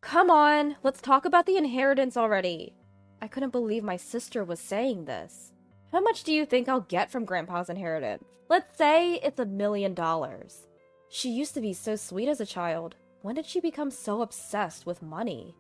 Come on, let's talk about the inheritance already. I couldn't believe my sister was saying this. How much do you think I'll get from Grandpa's inheritance? Let's say it's $1 million. She used to be so sweet as a child. When did she become so obsessed with money?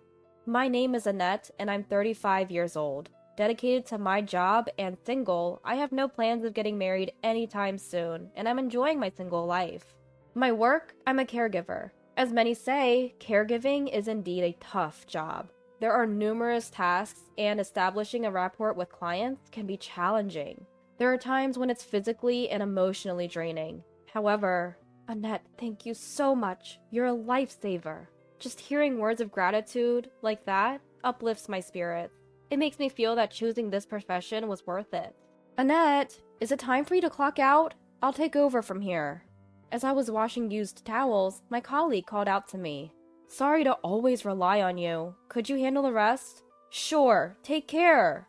My name is Annette, and I'm 35 years old. Dedicated to my job and single, I have no plans of getting married anytime soon, and I'm enjoying my single life. My work, I'm a caregiver. As many say, caregiving is indeed a tough job. There are numerous tasks, and establishing a rapport with clients can be challenging. There are times when it's physically and emotionally draining. However, Annette, thank you so much. You're a lifesaver. Just hearing words of gratitude like that uplifts my spirits. It makes me feel that choosing this profession was worth it. Annette, is it time for you to clock out? I'll take over from here. As I was washing used towels, my colleague called out to me. Sorry to always rely on you. Could you handle the rest? Sure, take care.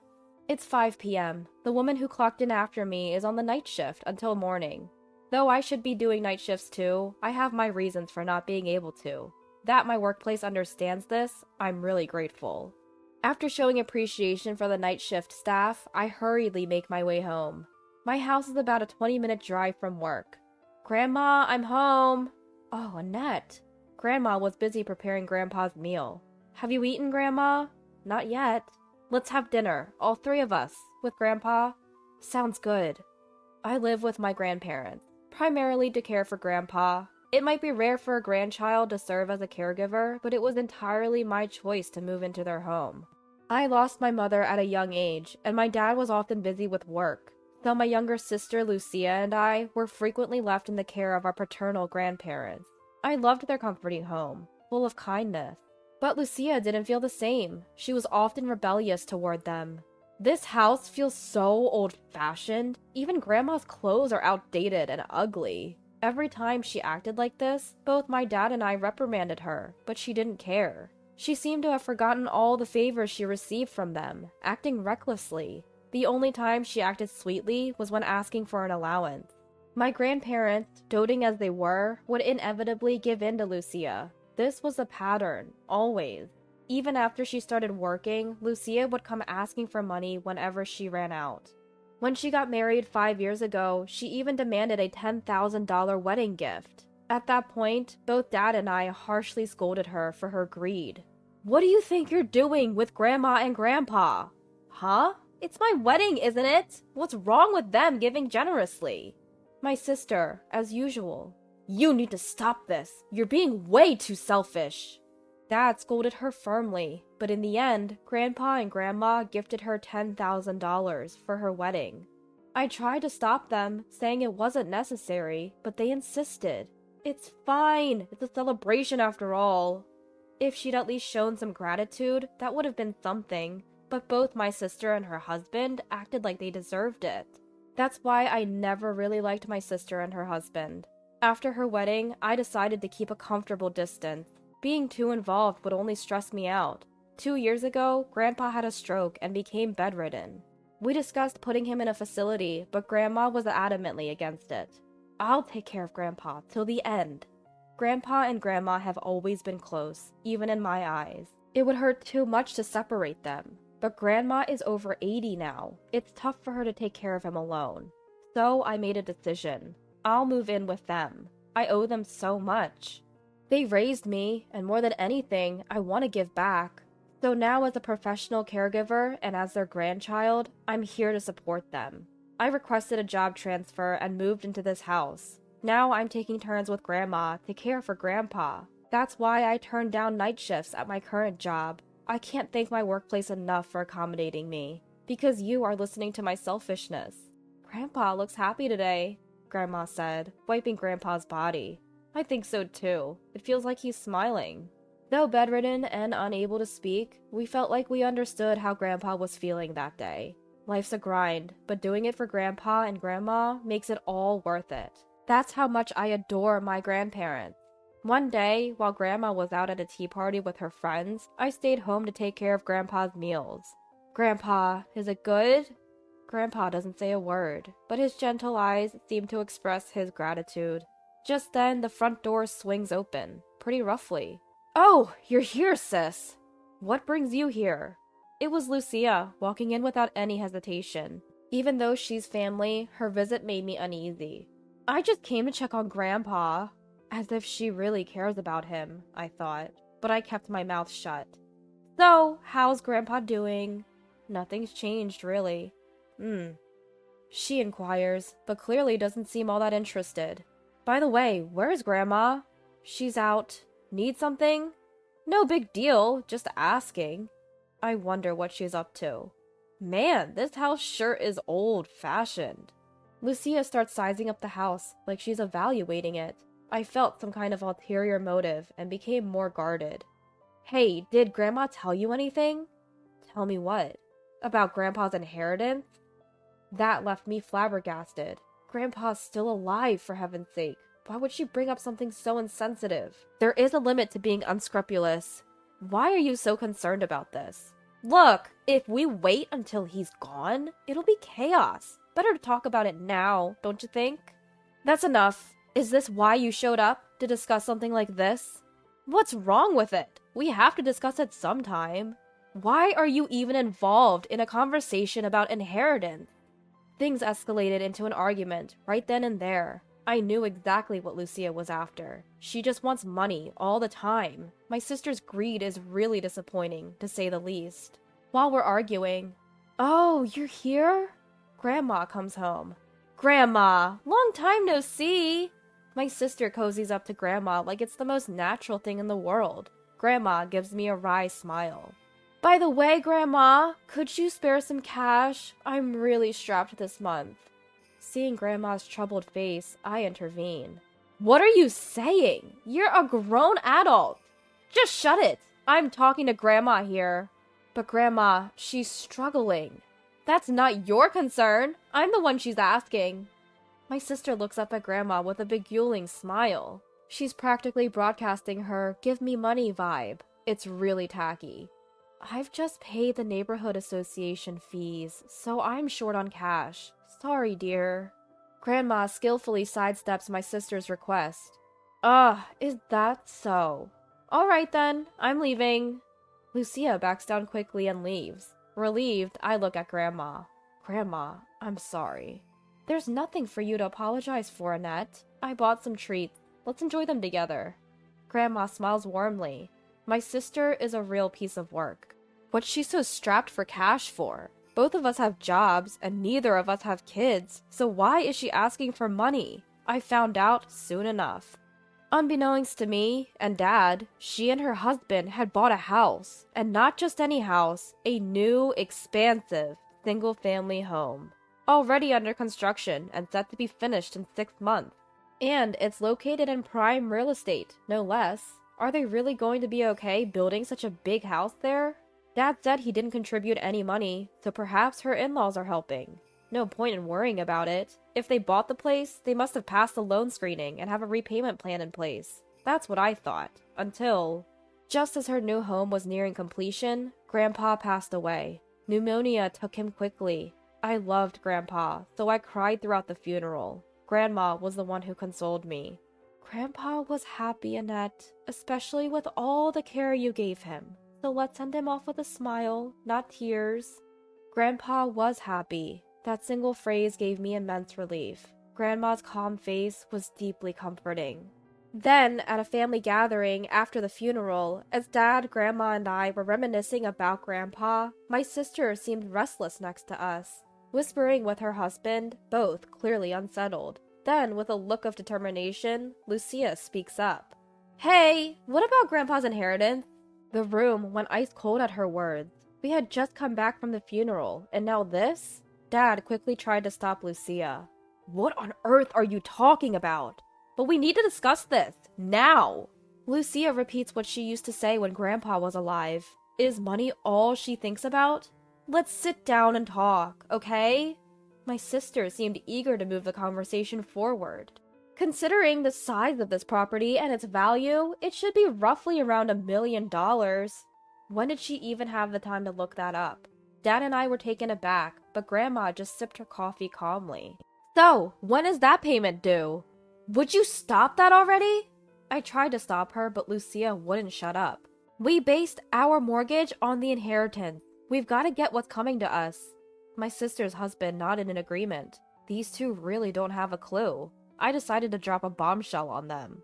It's 5 p.m. The woman who clocked in after me is on the night shift until morning. Though I should be doing night shifts too, I have my reasons for not being able to. That my workplace understands this, I'm really grateful. After showing appreciation for the night shift staff, I hurriedly make my way home. My house is about a 20-minute drive from work. Grandma, I'm home. Oh, Annette. Grandma was busy preparing Grandpa's meal. Have you eaten, Grandma? Not yet. Let's have dinner, all three of us, with Grandpa. Sounds good. I live with my grandparents, primarily to care for Grandpa. It might be rare for a grandchild to serve as a caregiver, but it was entirely my choice to move into their home. I lost my mother at a young age, and my dad was often busy with work, so my younger sister Lucia and I were frequently left in the care of our paternal grandparents. I loved their comforting home, full of kindness. But Lucia didn't feel the same. She was often rebellious toward them. This house feels so old-fashioned. Even Grandma's clothes are outdated and ugly. Every time she acted like this, both my dad and I reprimanded her, but she didn't care. She seemed to have forgotten all the favors she received from them, acting recklessly. The only time she acted sweetly was when asking for an allowance. My grandparents, doting as they were, would inevitably give in to Lucia. This was a pattern, always. Even after she started working, Lucia would come asking for money whenever she ran out. When she got married 5 years ago, she even demanded a $10,000 wedding gift. At that point, both Dad and I harshly scolded her for her greed. What do you think you're doing with Grandma and Grandpa? Huh? It's my wedding, isn't it? What's wrong with them giving generously? My sister, as usual. You need to stop this. You're being way too selfish. Dad scolded her firmly, but in the end, Grandpa and Grandma gifted her $10,000 for her wedding. I tried to stop them, saying it wasn't necessary, but they insisted. It's fine. It's a celebration after all. If she'd at least shown some gratitude, that would have been something, but both my sister and her husband acted like they deserved it. That's why I never really liked my sister and her husband. After her wedding, I decided to keep a comfortable distance. Being too involved would only stress me out. 2 years ago, Grandpa had a stroke and became bedridden. We discussed putting him in a facility, but Grandma was adamantly against it. I'll take care of Grandpa till the end. Grandpa and Grandma have always been close, even in my eyes. It would hurt too much to separate them. But Grandma is over 80 now. It's tough for her to take care of him alone. So I made a decision. I'll move in with them. I owe them so much. They raised me, and more than anything, I want to give back. So now as a professional caregiver and as their grandchild, I'm here to support them. I requested a job transfer and moved into this house. Now I'm taking turns with Grandma to care for Grandpa. That's why I turned down night shifts at my current job. I can't thank my workplace enough for accommodating me, because you are listening to my selfishness. Grandpa looks happy today, Grandma said, wiping Grandpa's body. I think so too. It feels like he's smiling. Though bedridden and unable to speak, we felt like we understood how Grandpa was feeling that day. Life's a grind, but doing it for Grandpa and Grandma makes it all worth it. That's how much I adore my grandparents. One day, while Grandma was out at a tea party with her friends, I stayed home to take care of Grandpa's meals. Grandpa, is it good? Grandpa doesn't say a word, but his gentle eyes seem to express his gratitude. Just then, the front door swings open, pretty roughly. Oh, you're here, sis. What brings you here? It was Lucia, walking in without any hesitation. Even though she's family, her visit made me uneasy. I just came to check on Grandpa. As if she really cares about him, I thought, but I kept my mouth shut. So, how's Grandpa doing? Nothing's changed, really. She inquires, but clearly doesn't seem all that interested. By the way, where's Grandma? She's out. Need something? No big deal, just asking. I wonder what she's up to. Man, this house sure is old-fashioned. Lucia starts sizing up the house, like she's evaluating it. I felt some kind of ulterior motive and became more guarded. Hey, did Grandma tell you anything? Tell me what? About Grandpa's inheritance? That left me flabbergasted. Grandpa's still alive, for heaven's sake. Why would she bring up something so insensitive? There is a limit to being unscrupulous. Why are you so concerned about this? Look, if we wait until he's gone, it'll be chaos. Better to talk about it now, don't you think? That's enough. Is this why you showed up? To discuss something like this? What's wrong with it? We have to discuss it sometime. Why are you even involved in a conversation about inheritance? Things escalated into an argument right then and there. I knew exactly what Lucia was after. She just wants money all the time. My sister's greed is really disappointing, to say the least. While we're arguing, "Oh, you're here?" Grandma comes home. "Grandma, long time no see!" My sister cozies up to Grandma like it's the most natural thing in the world. Grandma gives me a wry smile. "By the way, Grandma, could you spare some cash? I'm really strapped this month." Seeing Grandma's troubled face, I intervene. "What are you saying? You're a grown adult. Just shut it. I'm talking to Grandma here." "But Grandma, she's struggling." "That's not your concern. I'm the one she's asking." My sister looks up at Grandma with a beguiling smile. She's practically broadcasting her "give me money" vibe. It's really tacky. "I've just paid the neighborhood association fees, so I'm short on cash. Sorry, dear." Grandma skillfully sidesteps my sister's request. Is that so? Alright then, I'm leaving. Lucia backs down quickly and leaves. Relieved, I look at Grandma. "Grandma, I'm sorry." "There's nothing for you to apologize for, Annette. I bought some treats. Let's enjoy them together." Grandma smiles warmly. My sister is a real piece of work. What's she so strapped for cash for? Both of us have jobs, and neither of us have kids, so why is she asking for money? I found out soon enough. Unbeknownst to me and Dad, she and her husband had bought a house, and not just any house, a new, expansive, single-family home. Already under construction and set to be finished in 6 months. And it's located in prime real estate, no less. Are they really going to be okay building such a big house there? Dad said he didn't contribute any money, so perhaps her in-laws are helping. No point in worrying about it. If they bought the place, they must have passed the loan screening and have a repayment plan in place. That's what I thought. Until... Just as her new home was nearing completion, Grandpa passed away. Pneumonia took him quickly. I loved Grandpa, so I cried throughout the funeral. Grandma was the one who consoled me. "Grandpa was happy, Annette, especially with all the care you gave him. So let's send him off with a smile, not tears." Grandpa was happy. That single phrase gave me immense relief. Grandma's calm face was deeply comforting. Then, at a family gathering after the funeral, as Dad, Grandma, and I were reminiscing about Grandpa, my sister seemed restless next to us, whispering with her husband, both clearly unsettled. Then, with a look of determination, Lucia speaks up. "Hey, what about Grandpa's inheritance?" The room went ice cold at her words. We had just come back from the funeral, and now this? Dad quickly tried to stop Lucia. "What on earth are you talking about?" "But we need to discuss this, now!" Lucia repeats what she used to say when Grandpa was alive. Is money all she thinks about? Let's sit down and talk, okay? My sister seemed eager to move the conversation forward. Considering the size of this property and its value, it should be roughly around $1 million. When did she even have the time to look that up? Dad and I were taken aback, but Grandma just sipped her coffee calmly. "So, when is that payment due?" "Would you stop that already?" I tried to stop her, but Lucia wouldn't shut up. We based our mortgage on the inheritance. We've got to get what's coming to us. My sister's husband nodded in agreement. These two really don't have a clue. I decided to drop a bombshell on them.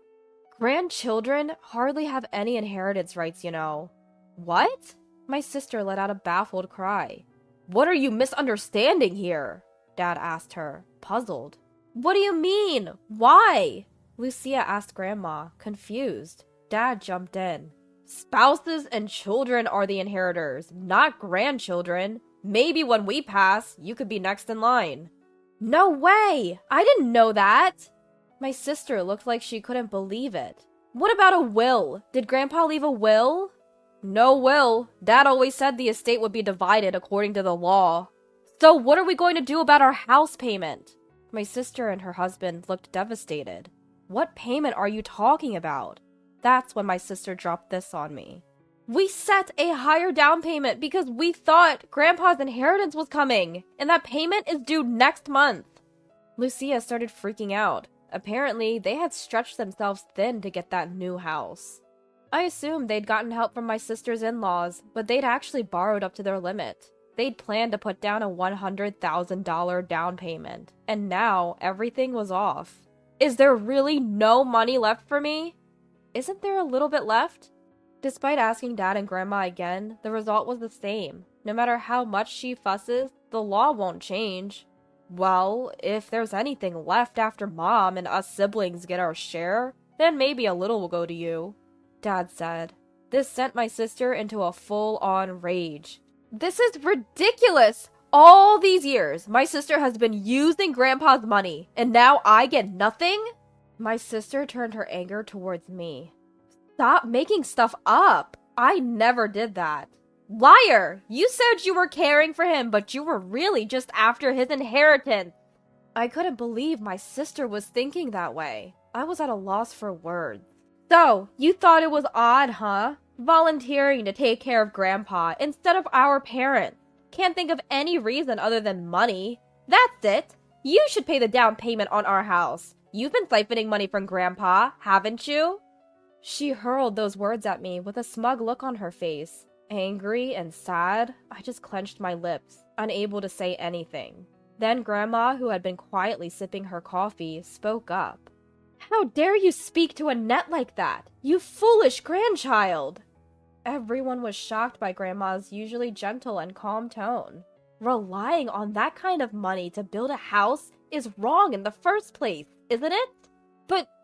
Grandchildren hardly have any inheritance rights, you know. What? My sister let out a baffled cry. What are you misunderstanding here? Dad asked her, puzzled. What do you mean? Why? Lucia asked Grandma, confused. Dad jumped in. Spouses and children are the inheritors, not grandchildren. Maybe when we pass, you could be next in line. No way! I didn't know that! My sister looked like she couldn't believe it. What about a will? Did Grandpa leave a will? No will. Dad always said the estate would be divided according to the law. So what are we going to do about our house payment? My sister and her husband looked devastated. What payment are you talking about? That's when my sister dropped this on me. We set a higher down payment because we thought Grandpa's inheritance was coming, and that payment is due next month. Lucia started freaking out. Apparently, they had stretched themselves thin to get that new house. I assumed they'd gotten help from my sister's in-laws, but they'd actually borrowed up to their limit. They'd planned to put down a $100,000 down payment, and now everything was off. Is there really no money left for me? Isn't there a little bit left? Despite asking Dad and Grandma again, the result was the same. No matter how much she fusses, the law won't change. Well, if there's anything left after Mom and us siblings get our share, then maybe a little will go to you, Dad said. This sent my sister into a full-on rage. This is ridiculous! All these years, my sister has been using Grandpa's money, and now I get nothing? My sister turned her anger towards me. Stop making stuff up! I never did that. Liar! You said you were caring for him, but you were really just after his inheritance. I couldn't believe my sister was thinking that way. I was at a loss for words. So, you thought it was odd, huh? Volunteering to take care of Grandpa instead of our parents. Can't think of any reason other than money. That's it! You should pay the down payment on our house. You've been siphoning money from Grandpa, haven't you? She hurled those words at me with a smug look on her face. Angry and sad, I just clenched my lips, unable to say anything. Then Grandma, who had been quietly sipping her coffee, spoke up. How dare you speak to Annette like that? You foolish grandchild! Everyone was shocked by Grandma's usually gentle and calm tone. Relying on that kind of money to build a house is wrong in the first place, isn't it?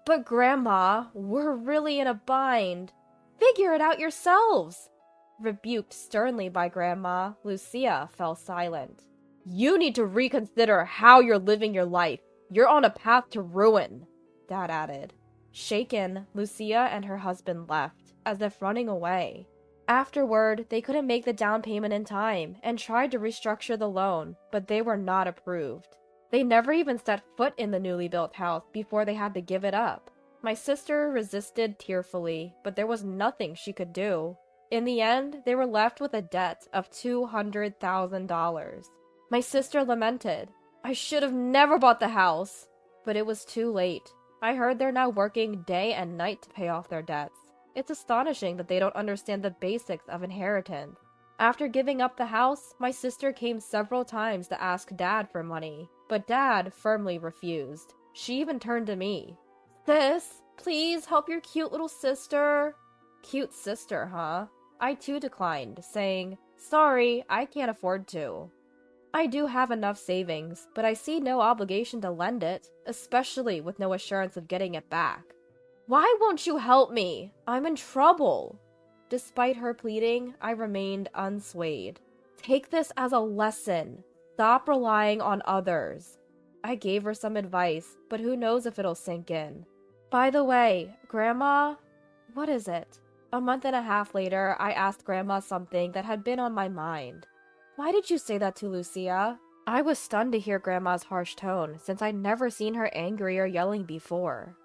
But Grandma, we're really in a bind. Figure it out yourselves. Rebuked sternly by Grandma, Lucia fell silent. You need to reconsider how you're living your life. You're on a path to ruin, Dad added. Shaken, Lucia and her husband left, as if running away. Afterward, they couldn't make the down payment in time and tried to restructure the loan, but they were not approved. They never even set foot in the newly built house before they had to give it up. My sister resisted tearfully, but there was nothing she could do. In the end, they were left with a debt of $200,000. My sister lamented, I should have never bought the house. But it was too late. I heard they're now working day and night to pay off their debts. It's astonishing that they don't understand the basics of inheritance. After giving up the house, my sister came several times to ask Dad for money, but Dad firmly refused. She even turned to me. Sis, please help your cute little sister. Cute sister, huh? I too declined, saying, sorry, I can't afford to. I do have enough savings, but I see no obligation to lend it, especially with no assurance of getting it back. Why won't you help me? I'm in trouble. Despite her pleading, I remained unswayed. Take this as a lesson. Stop relying on others. I gave her some advice, but who knows if it'll sink in. By the way, Grandma, what is it? A month and a half later, I asked Grandma something that had been on my mind. Why did you say that to Lucia? I was stunned to hear Grandma's harsh tone, since I'd never seen her angry or yelling before.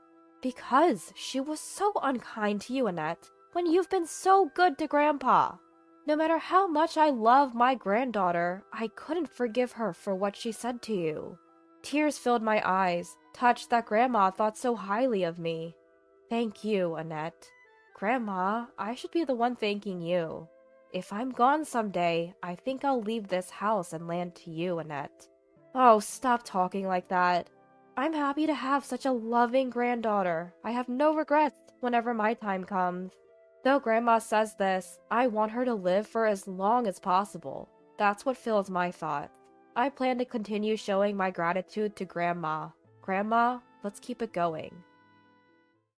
Because she was so unkind to you, Annette, when you've been so good to Grandpa. No matter how much I love my granddaughter, I couldn't forgive her for what she said to you. Tears filled my eyes, touched that Grandma thought so highly of me. Thank you, Annette. Grandma, I should be the one thanking you. If I'm gone someday, I think I'll leave this house and land to you, Annette. Oh, stop talking like that. I'm happy to have such a loving granddaughter. I have no regrets whenever my time comes. Though Grandma says this, I want her to live for as long as possible. That's what fills my thoughts. I plan to continue showing my gratitude to Grandma. Grandma, let's keep it going.